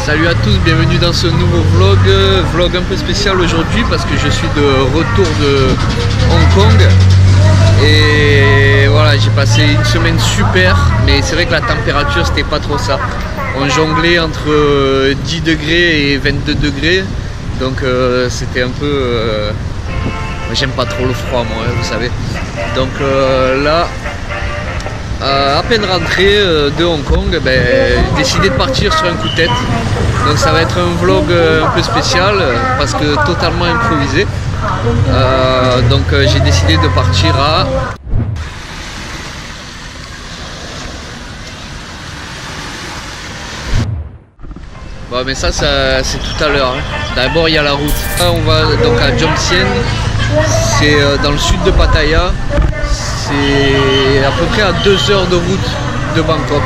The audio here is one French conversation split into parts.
Salut à tous, bienvenue dans ce nouveau vlog un peu spécial aujourd'hui parce que je suis de retour de Hong Kong et voilà, j'ai passé une semaine super, mais c'est vrai que la température c'était pas trop ça. On jonglait entre 10 degrés et 22 degrés, donc c'était un peu... j'aime pas trop le froid moi, vous savez. Donc là, à peine rentré de Hong Kong, j'ai décidé de partir sur un coup de tête. Donc ça va être un vlog un peu spécial parce que totalement improvisé. Donc j'ai décidé de partir à... Bon, mais ça c'est tout à l'heure. D'abord il y a la route. Là, on va donc à Jom Sien. C'est dans le sud de Pattaya. C'est à peu près à 2 heures de route de Bangkok.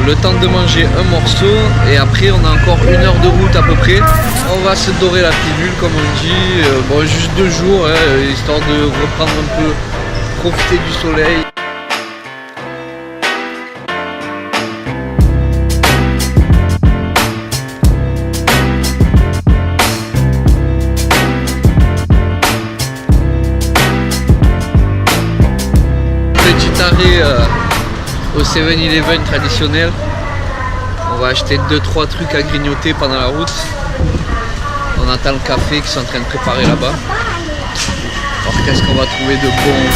Le temps de manger un morceau et après on a encore 1 heure de route à peu près. On va se dorer la pilule comme on dit. Bon, juste 2 jours, hein, histoire de reprendre un peu, profiter du soleil. Petit arrêt au 7-Eleven traditionnel. On va acheter 2-3 trucs à grignoter pendant la route. On attend le café qu'ils sont en train de préparer là-bas. Alors qu'est-ce qu'on va trouver de bon?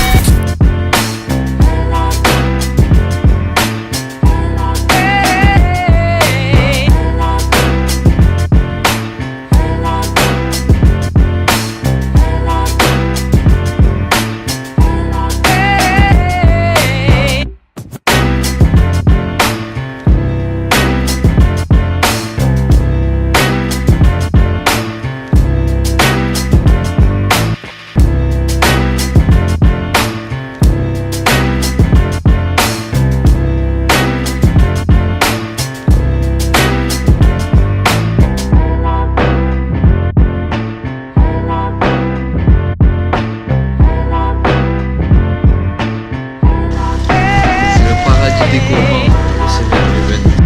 Des gourmands, c'est bien l'événement.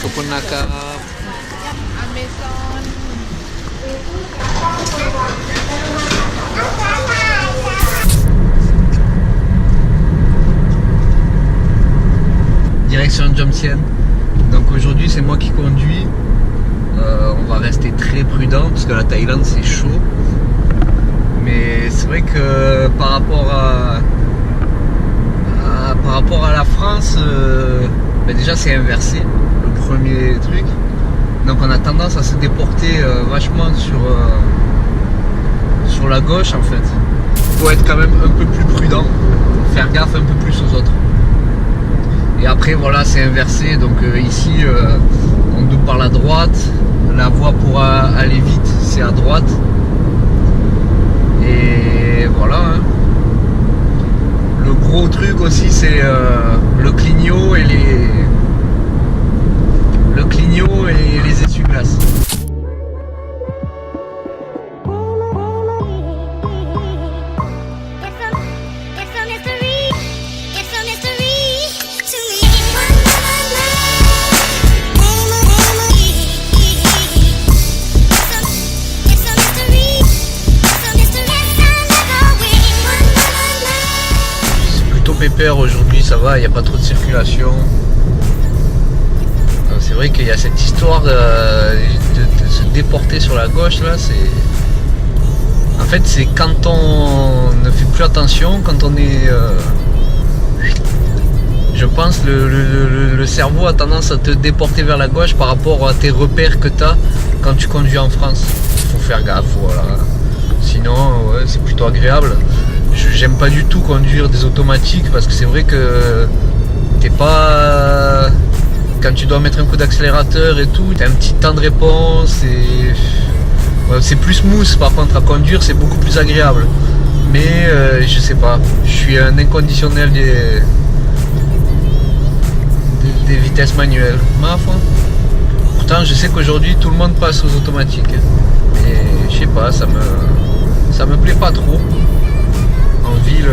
Kopunaka. Direction Jom Sien. Donc aujourd'hui c'est moi qui conduis. On va rester très prudent parce que la Thaïlande c'est chaud. Mais c'est vrai que par rapport à la France, déjà c'est inversé. Premier truc, donc on a tendance à se déporter vachement sur la gauche en fait. Faut être quand même un peu plus prudent, faire gaffe un peu plus aux autres. Et après voilà, c'est inversé, donc ici on double par la droite, la voie pour aller vite c'est à droite et voilà hein. Le gros truc aussi c'est le clignot et les essuie-glaces. C'est plutôt pépère aujourd'hui, ça va, il n'y a pas trop de circulation. C'est vrai qu'il y a cette histoire de se déporter sur la gauche là, c'est... En fait c'est quand on ne fait plus attention, quand on est... Je pense le cerveau a tendance à te déporter vers la gauche par rapport à tes repères que tu as quand tu conduis en France. Il faut faire gaffe, voilà. Sinon, ouais, c'est plutôt agréable. J'aime pas du tout conduire des automatiques parce que c'est vrai que t'es pas... Quand tu dois mettre un coup d'accélérateur et tout, t'as un petit temps de réponse et... Ouais, c'est plus smooth par contre à conduire, c'est beaucoup plus agréable. Mais je sais pas, je suis un inconditionnel des vitesses manuelles, ma foi. Pourtant je sais qu'aujourd'hui tout le monde passe aux automatiques. Mais je sais pas, ça me plaît pas trop. En ville,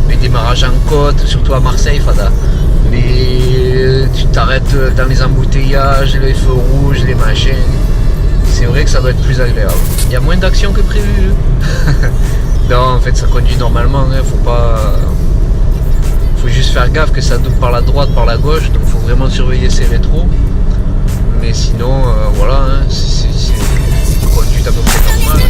les démarrages en côte, surtout à Marseille, Fada. Tu t'arrêtes dans les embouteillages, les feux rouges, les machins. C'est vrai que ça doit être plus agréable. Il y a moins d'action que prévu. Non, en fait ça conduit normalement, hein, faut juste faire gaffe que ça doute par la droite, par la gauche, donc faut vraiment surveiller ses rétros. Mais sinon, voilà, hein, c'est une conduite à peu près normale.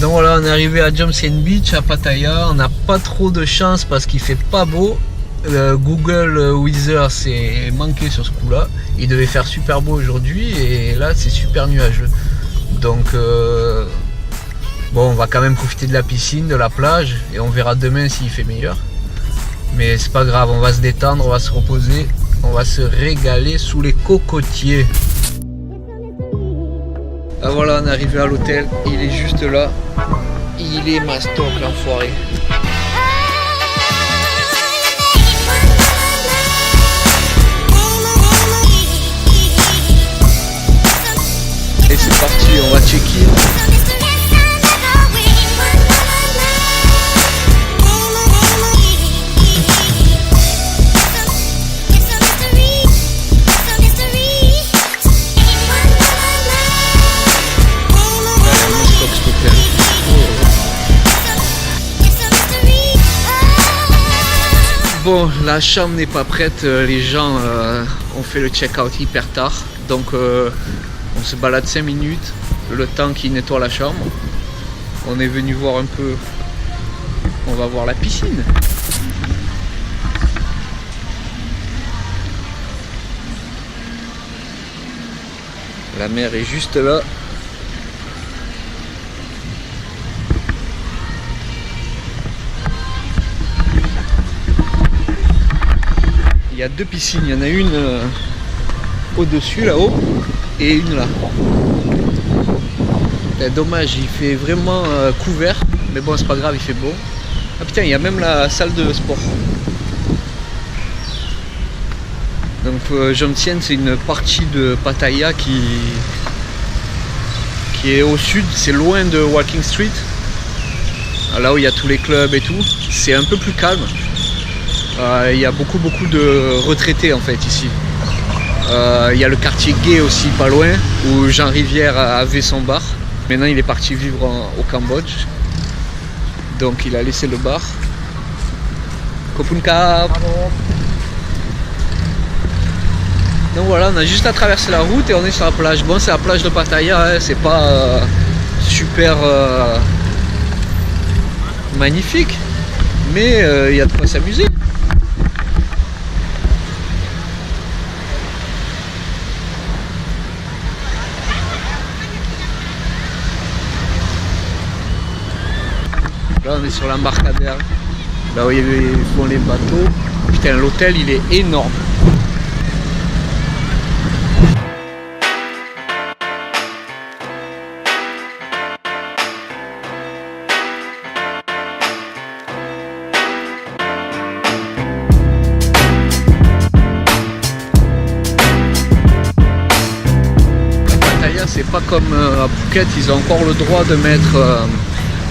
Donc voilà, on est arrivé à Jomtien Beach, à Pattaya. On n'a pas trop de chance parce qu'il fait pas beau. Google Weather s'est manqué sur ce coup-là. Il devait faire super beau aujourd'hui et là c'est super nuageux. Donc bon, on va quand même profiter de la piscine, de la plage et on verra demain s'il fait meilleur. Mais c'est pas grave, on va se détendre, on va se reposer, on va se régaler sous les cocotiers. Ah voilà, on est arrivé à l'hôtel, il est juste là. Il est mastoc l'enfoiré. Et c'est parti, on va check-in. Bon, la chambre n'est pas prête, les gens ont fait le check-out hyper tard, donc on se balade 5 minutes, le temps qu'ils nettoient la chambre. On est venu voir un peu, on va voir la piscine. La mer est juste là. Il y a deux piscines, il y en a une au-dessus là-haut et une là. Dommage, il fait vraiment couvert, mais bon c'est pas grave, il fait beau. Ah putain, il y a même la salle de sport. Donc Jomtien, c'est une partie de Pattaya qui est au sud, c'est loin de Walking Street, là où il y a tous les clubs et tout. C'est un peu plus calme. Il y a beaucoup de retraités en fait ici. Il y a le quartier gay aussi pas loin où Jean Rivière avait son bar. Maintenant il est parti vivre au Cambodge. Donc il a laissé le bar. Kopunka. Donc voilà, on a juste à traverser la route et on est sur la plage. Bon, c'est la plage de Pattaya, hein, c'est pas super magnifique, mais il y a de quoi s'amuser. Là on est sur l'embarcadère, là où ils font les bateaux. Putain, l'hôtel il est énorme. C'est pas comme à Phuket, ils ont encore le droit de mettre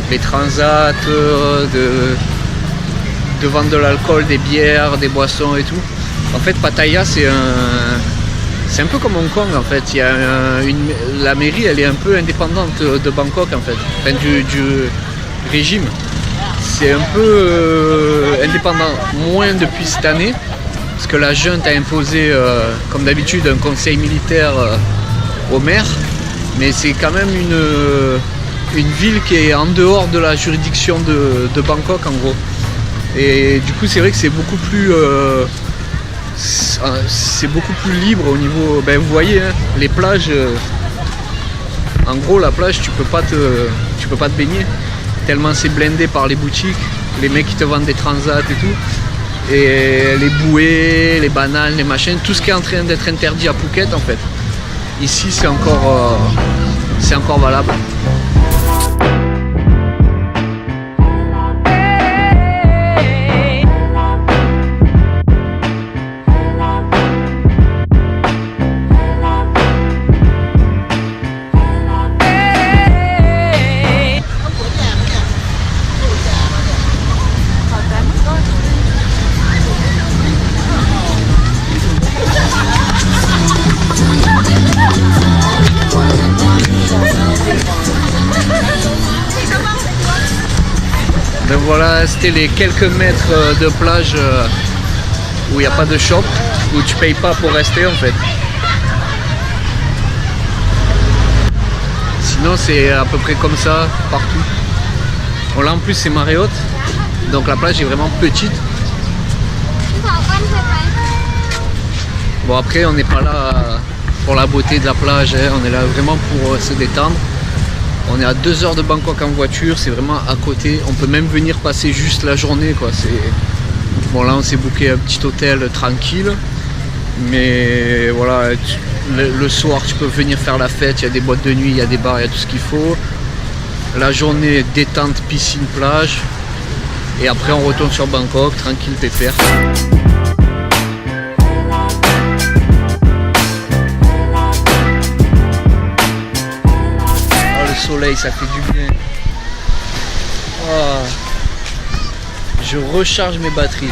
les transats, de vendre de l'alcool, des bières, des boissons et tout. En fait, Pattaya, c'est un peu comme Hong Kong en fait. Il y a la mairie, elle est un peu indépendante de Bangkok en fait, enfin, du régime. c'est un peu indépendant, moins depuis cette année, parce que la junte a imposé, comme d'habitude, un conseil militaire au maire, mais c'est quand même une ville qui est en dehors de la juridiction de Bangkok en gros. Et du coup c'est vrai que c'est beaucoup plus libre au niveau, ben, vous voyez hein, les plages, en gros la plage tu peux pas te baigner tellement c'est blindé par les boutiques, les mecs qui te vendent des transats et tout, et les bouées, les bananes, les machins, tout ce qui est en train d'être interdit à Phuket en fait. Ici c'est encore valable. Donc voilà, c'était les quelques mètres de plage où il n'y a pas de shop, où tu payes pas pour rester en fait. Sinon c'est à peu près comme ça partout. Bon, là en plus c'est marée haute, donc la plage est vraiment petite. Bon après on n'est pas là pour la beauté de la plage, hein. On est là vraiment pour se détendre. On est à 2 heures de Bangkok en voiture, c'est vraiment à côté. On peut même venir passer juste la journée quoi. Bon là on s'est booké un petit hôtel tranquille. Mais voilà, le soir tu peux venir faire la fête, il y a des boîtes de nuit, il y a des bars, il y a tout ce qu'il faut. La journée détente, piscine, plage. Et après on retourne sur Bangkok, tranquille, pépère. Soleil, ça fait du bien. Oh. Je recharge mes batteries.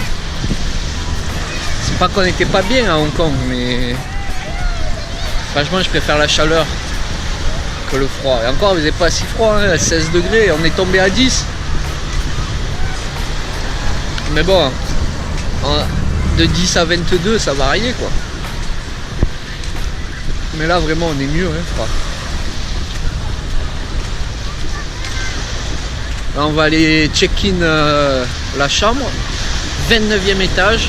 C'est pas qu'on n'était pas bien à Hong Kong, mais franchement je préfère la chaleur que le froid. Et encore, il faisait pas si froid, hein, à 16 degrés, on est tombé à 10. Mais bon, de 10 à 22, ça variait quoi. Mais là vraiment on est mieux, hein, froid. Là, on va aller check-in la chambre, 29e étage.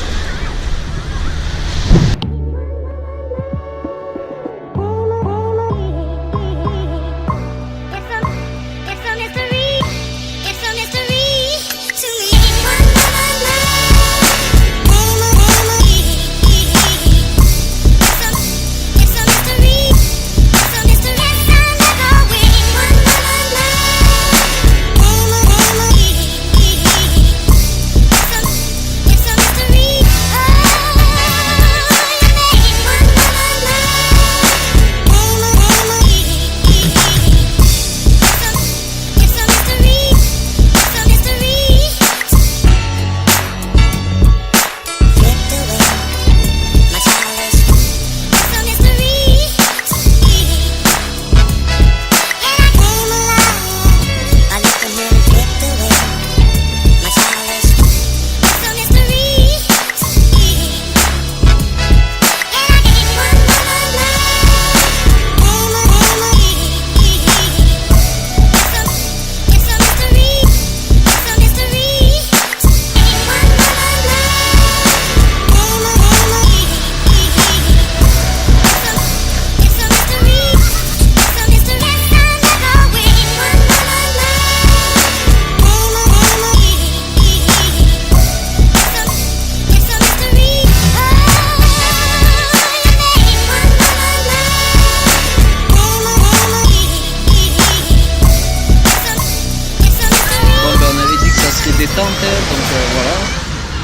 Détente, donc voilà,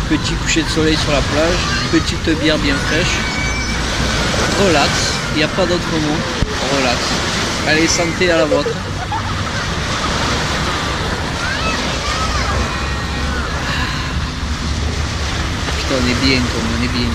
petit coucher de soleil sur la plage, petite bière bien fraîche, relax, il n'y a pas d'autre mot, relax. Allez, santé à la vôtre. Putain, on est bien, on est bien.